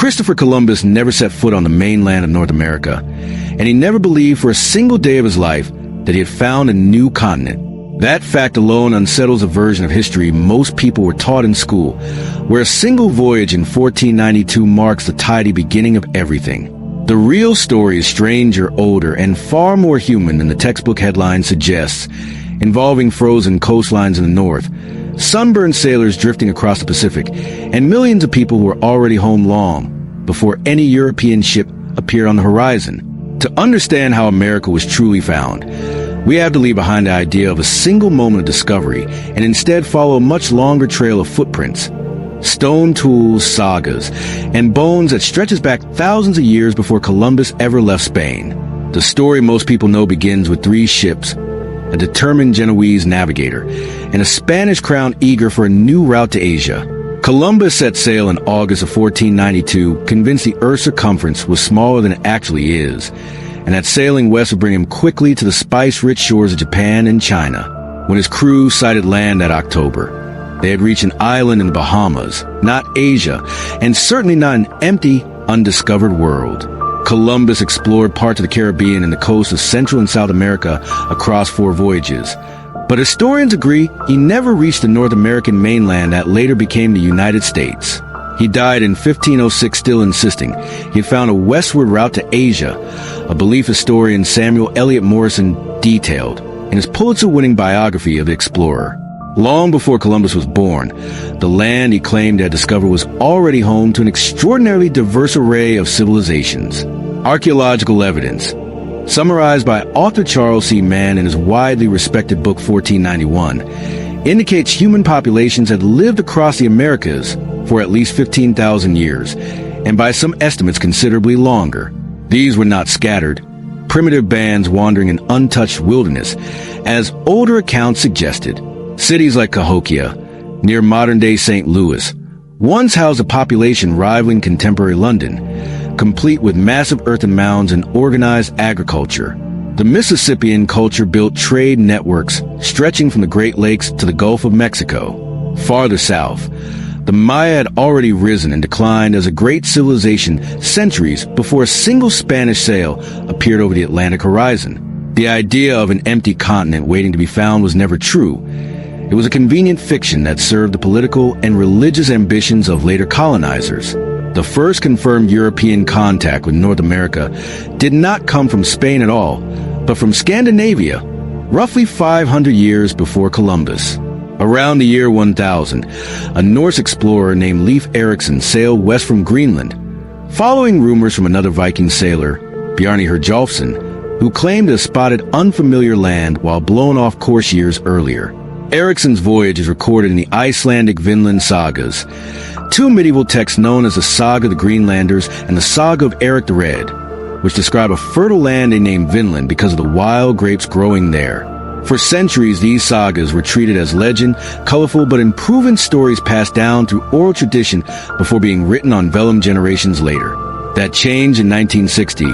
Christopher Columbus never set foot on the mainland of North America, and he never believed for a single day of his life that he had found a new continent. That fact alone unsettles a version of history most people were taught in school, where a single voyage in 1492 marks the tidy beginning of everything. The real story is stranger, older, and far more human than the textbook headline suggests, involving frozen coastlines in the north, sunburned sailors drifting across the Pacific, and millions of people who were already home long before any European ship appeared on the horizon. To understand how America was truly found, we have to leave behind the idea of a single moment of discovery and instead follow a much longer trail of footprints, stone tools, sagas, and bones that stretches back thousands of years before Columbus ever left Spain. The story most people know begins with 3 ships, a determined Genoese navigator, and a Spanish crown eager for a new route to Asia. Columbus set sail in August of 1492, convinced the Earth's circumference was smaller than it actually is, and that sailing west would bring him quickly to the spice-rich shores of Japan and China. When his crew sighted land that October, they had reached an island in the Bahamas, not Asia, and certainly not an empty, undiscovered world. Columbus explored parts of the Caribbean and the coast of Central and South America across 4 voyages. But historians agree he never reached the North American mainland that later became the United States. He died in 1506 still insisting he had found a westward route to Asia, a belief historian Samuel Eliot Morison detailed in his Pulitzer-winning biography of the explorer. Long before Columbus was born, the land he claimed to have discovered was already home to an extraordinarily diverse array of civilizations. Archaeological evidence, summarized by author Charles C. Mann in his widely respected book 1491, indicates human populations had lived across the Americas for at least 15,000 years, and by some estimates considerably longer. These were not scattered, primitive bands wandering in untouched wilderness, as older accounts suggested. Cities like Cahokia, near modern-day St. Louis, once housed a population rivaling contemporary London, complete with massive earthen mounds and organized agriculture. The Mississippian culture built trade networks stretching from the Great Lakes to the Gulf of Mexico. Farther south, the Maya had already risen and declined as a great civilization centuries before a single Spanish sail appeared over the Atlantic horizon. The idea of an empty continent waiting to be found was never true. It was a convenient fiction that served the political and religious ambitions of later colonizers. The first confirmed European contact with North America did not come from Spain at all, but from Scandinavia, roughly 500 years before Columbus. Around the year 1000, a Norse explorer named Leif Erikson sailed west from Greenland, following rumors from another Viking sailor, Bjarne Herjolfsson, who claimed to have spotted unfamiliar land while blown off course years earlier. Eriksson's voyage is recorded in the Icelandic Vinland Sagas, 2 medieval texts known as the Saga of the Greenlanders and the Saga of Eric the Red, which describe a fertile land they named Vinland because of the wild grapes growing there. For centuries, these sagas were treated as legend, colorful but improving stories passed down through oral tradition before being written on vellum generations later. That changed in 1960,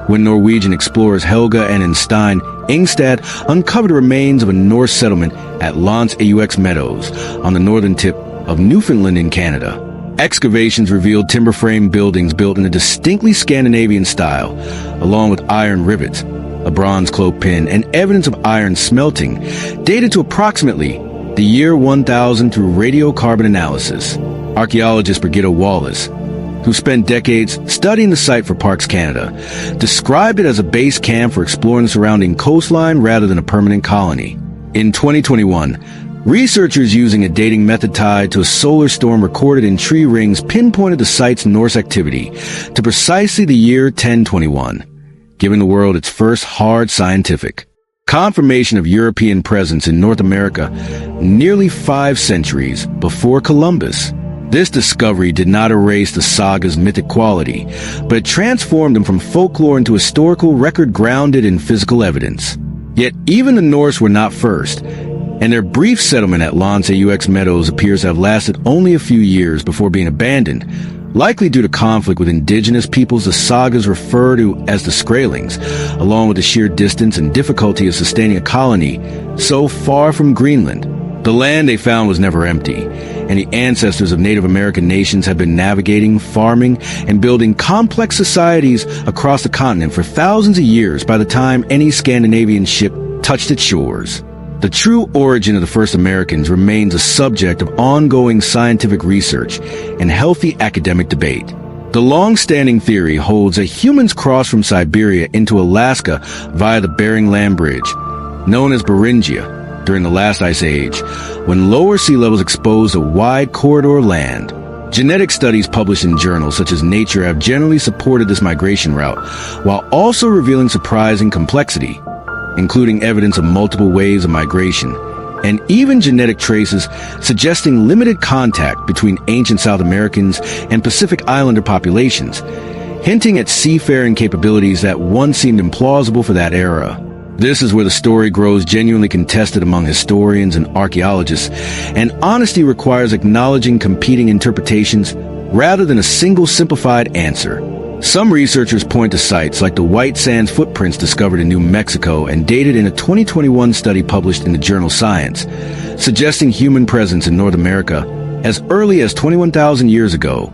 when Norwegian explorers Helge and Stein Ingstad uncovered the remains of a Norse settlement at Lance Aux Meadows on the northern tip of Newfoundland in Canada. Excavations revealed timber frame buildings built in a distinctly Scandinavian style, along with iron rivets, a bronze cloak pin, and evidence of iron smelting, dated to approximately the year 1000 through radiocarbon analysis. Archaeologist Birgitta Wallace, who spent decades studying the site for Parks Canada, described it as a base camp for exploring the surrounding coastline rather than a permanent colony. In 2021, researchers using a dating method tied to a solar storm recorded in tree rings pinpointed the site's Norse activity to precisely the year 1021, giving the world its first hard scientific confirmation of European presence in North America nearly 5 centuries before Columbus. This discovery did not erase the saga's mythic quality, but it transformed them from folklore into historical record grounded in physical evidence. Yet even the Norse were not first, and their brief settlement at Lance Aux Meadows appears to have lasted only a few years before being abandoned, likely due to conflict with indigenous peoples the sagas refer to as the Skraelings, along with the sheer distance and difficulty of sustaining a colony so far from Greenland. The land they found was never empty, and the ancestors of Native American nations have been navigating, farming, and building complex societies across the continent for thousands of years by the time any Scandinavian ship touched its shores. The true origin of the first Americans remains a subject of ongoing scientific research and healthy academic debate. The long-standing theory holds that humans crossed from Siberia into Alaska via the Bering land bridge, known as Beringia, during the last ice age, when lower sea levels exposed a wide corridor of land. Genetic studies published in journals such as Nature have generally supported this migration route, while also revealing surprising complexity, including evidence of multiple waves of migration, and even genetic traces suggesting limited contact between ancient South Americans and Pacific Islander populations, hinting at seafaring capabilities that once seemed implausible for that era. This is where the story grows genuinely contested among historians and archaeologists, and honesty requires acknowledging competing interpretations rather than a single simplified answer. Some researchers point to sites like the White Sands footprints discovered in New Mexico and dated in a 2021 study published in the journal Science, suggesting human presence in North America as early as 21,000 years ago,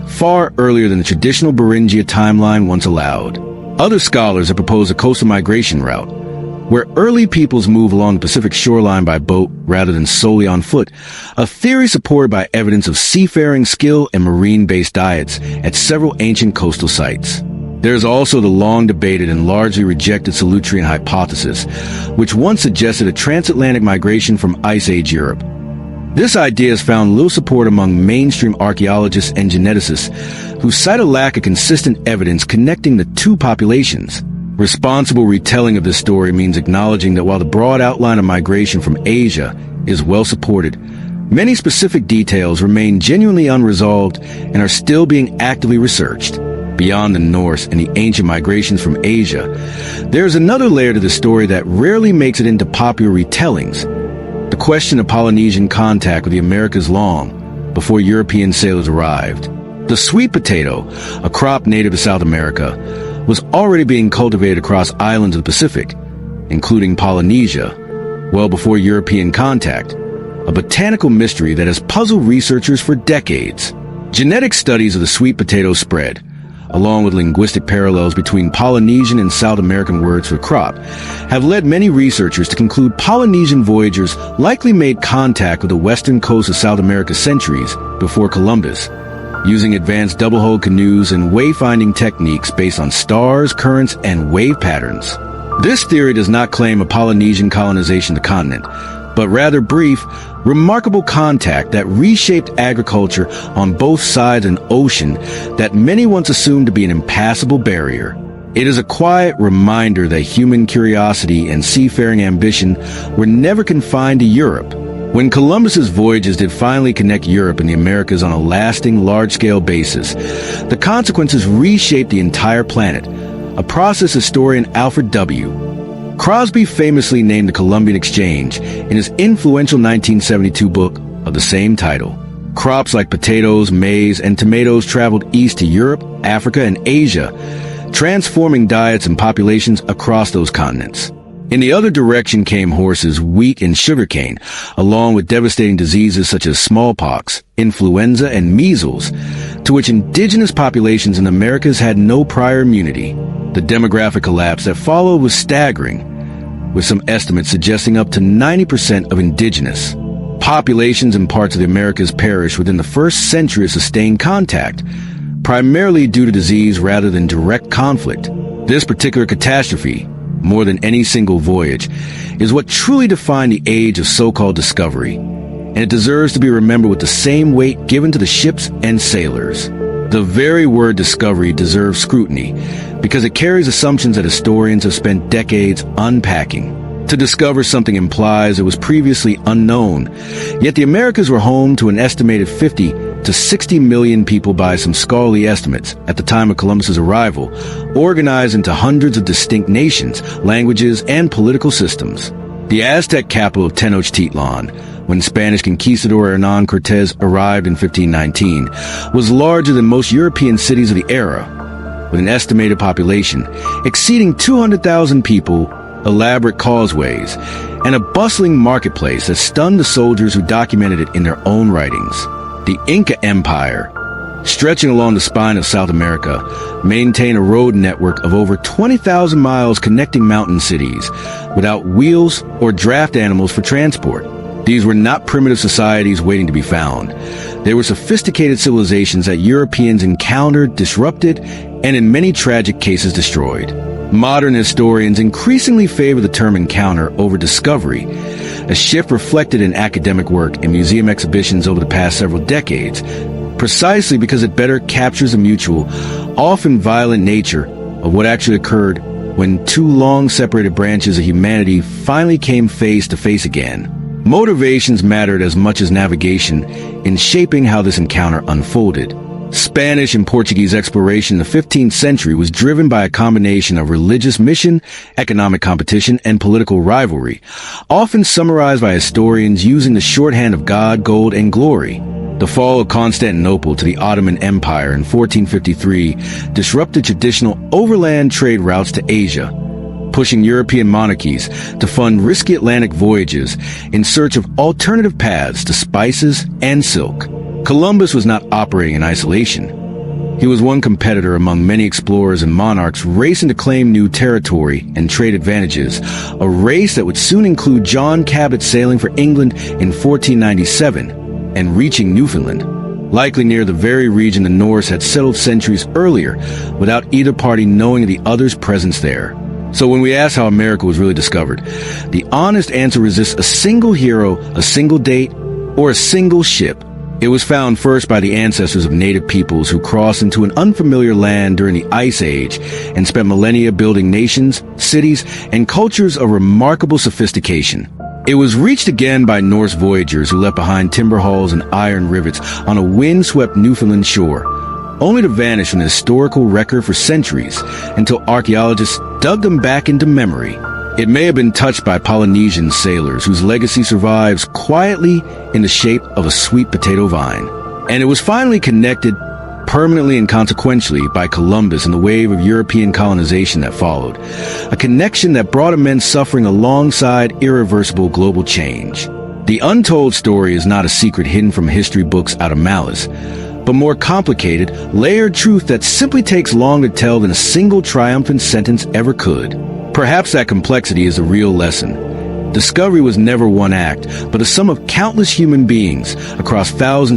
far earlier than the traditional Beringia timeline once allowed. Other scholars have proposed a coastal migration route, where early peoples move along the Pacific shoreline by boat rather than solely on foot, a theory supported by evidence of seafaring skill and marine-based diets at several ancient coastal sites. There's also the long-debated and largely rejected Solutrean hypothesis, which once suggested a transatlantic migration from Ice Age Europe. This idea has found little support among mainstream archaeologists and geneticists, who cite a lack of consistent evidence connecting the two populations. Responsible retelling of this story means acknowledging that while the broad outline of migration from Asia is well supported, many specific details remain genuinely unresolved and are still being actively researched. Beyond the Norse and the ancient migrations from Asia, there's another layer to the story that rarely makes it into popular retellings: the question of Polynesian contact with the Americas long before European sailors arrived. The sweet potato, a crop native to South America, was already being cultivated across islands of the Pacific, including Polynesia, well before European contact, a botanical mystery that has puzzled researchers for decades. Genetic studies of the sweet potato spread, along with linguistic parallels between Polynesian and South American words for crop, have led many researchers to conclude Polynesian voyagers likely made contact with the western coast of South America centuries before Columbus, using advanced double-hull canoes and wayfinding techniques based on stars, currents, and wave patterns. This theory does not claim a Polynesian colonization of the continent, but rather brief, remarkable contact that reshaped agriculture on both sides of an ocean that many once assumed to be an impassable barrier. It is a quiet reminder that human curiosity and seafaring ambition were never confined to Europe. When Columbus's voyages did finally connect Europe and the Americas on a lasting, large-scale basis, the consequences reshaped the entire planet, a process historian Alfred W. Crosby famously named the Columbian Exchange in his influential 1972 book of the same title. Crops like potatoes, maize, and tomatoes traveled east to Europe, Africa, and Asia, transforming diets and populations across those continents. In the other direction came horses, wheat, and sugarcane, along with devastating diseases such as smallpox, influenza, and measles, to which indigenous populations in the Americas had no prior immunity. The demographic collapse that followed was staggering, with some estimates suggesting up to 90% of indigenous populations in parts of the Americas perished within the first century of sustained contact, primarily due to disease rather than direct conflict. This particular catastrophe, more than any single voyage, is what truly defined the age of so-called discovery, and it deserves to be remembered with the same weight given to the ships and sailors. The very word discovery deserves scrutiny because it carries assumptions that historians have spent decades unpacking. To discover something implies it was previously unknown, yet the Americas were home to an estimated 50 to 60 million people by some scholarly estimates at the time of Columbus's arrival, organized into hundreds of distinct nations, languages, and political systems. The Aztec capital of Tenochtitlan, when Spanish conquistador Hernán Cortés arrived in 1519, was larger than most European cities of the era, with an estimated population exceeding 200,000 people, elaborate causeways, and a bustling marketplace that stunned the soldiers who documented it in their own writings. The Inca Empire, stretching along the spine of South America, maintained a road network of over 20,000 miles connecting mountain cities, without wheels or draft animals for transport. These were not primitive societies waiting to be found. They were sophisticated civilizations that Europeans encountered, disrupted, and in many tragic cases destroyed. Modern historians increasingly favor the term encounter over discovery, a shift reflected in academic work and museum exhibitions over the past several decades, precisely because it better captures the mutual, often violent nature of what actually occurred when two long-separated branches of humanity finally came face to face again. Motivations mattered as much as navigation in shaping how this encounter unfolded. Spanish and Portuguese exploration in the 15th century was driven by a combination of religious mission, economic competition, and political rivalry, often summarized by historians using the shorthand of God, gold, and glory. The fall of Constantinople to the Ottoman Empire in 1453 disrupted traditional overland trade routes to Asia, pushing European monarchies to fund risky Atlantic voyages in search of alternative paths to spices and silk. Columbus was not operating in isolation. He was one competitor among many explorers and monarchs racing to claim new territory and trade advantages, a race that would soon include John Cabot sailing for England in 1497 and reaching Newfoundland, likely near the very region the Norse had settled centuries earlier, without either party knowing of the other's presence there. So when we ask how America was really discovered, the honest answer resists a single hero, a single date, or a single ship. It was found first by the ancestors of native peoples who crossed into an unfamiliar land during the Ice Age and spent millennia building nations, cities, and cultures of remarkable sophistication. It was reached again by Norse voyagers who left behind timber halls and iron rivets on a wind-swept Newfoundland shore, only to vanish from the historical record for centuries until archaeologists dug them back into memory. It may have been touched by Polynesian sailors whose legacy survives quietly in the shape of a sweet potato vine. And it was finally connected permanently and consequentially by Columbus and the wave of European colonization that followed, a connection that brought immense suffering alongside irreversible global change. The untold story is not a secret hidden from history books out of malice, but more complicated, layered truth that simply takes longer to tell than a single triumphant sentence ever could. Perhaps that complexity is the real lesson. Discovery was never one act, but a sum of countless human beings across thousands